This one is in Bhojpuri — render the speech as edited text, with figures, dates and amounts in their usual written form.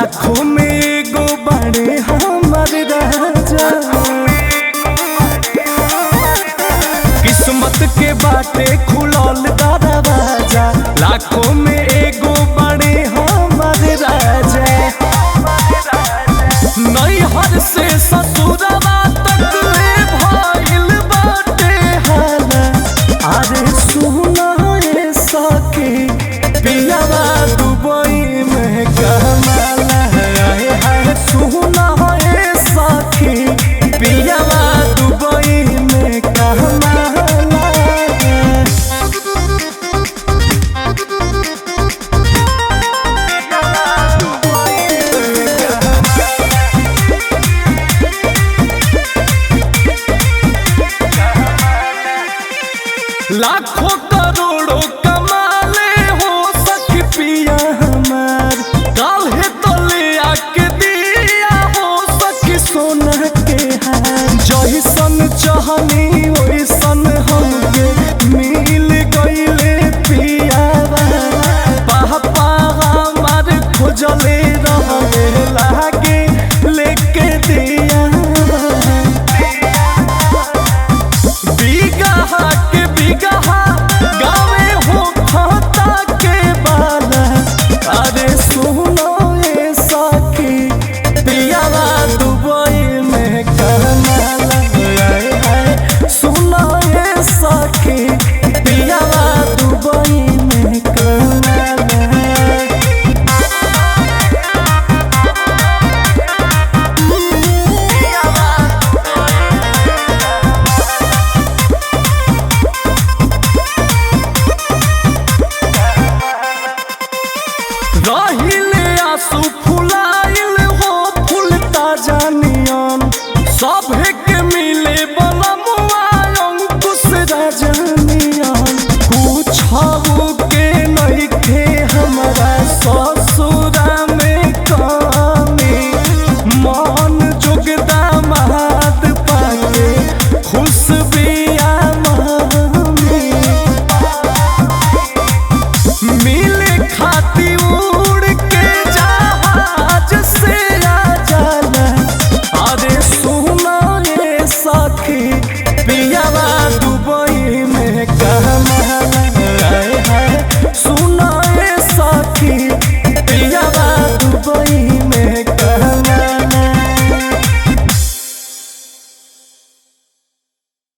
लाखों में एगो बड़े हमर राजा। किस्मत के बाटे खुलल दरवाजा, लाखों में एगो बड़े हमर राजा। नैहर से ससुरवा तक भइल बाटे हाला। अरे सुना रे सखी पियावा दुबई में कमाला है। सुना रे सखी पियावा दुबई में कमाला। लाखों करोड़ों कमाले हो सखी पिया हमार। काल्हे तो ले आके दिया हो सखी सोना के हार। जैसन चाहनी वैसन हमके मिल गईले पियावा। पापा हमार खोजले रहले लागे लेके दिया। बिगहा के बिगहा गावे हो खाता के बाला। अरे सुनो ये सखी पियावा दुबई में कमाला है। सुनो ये सखी पियावा दुबई में कमाला। रहिले आंसू फुलाइल हो फूल ताजा नियन। सब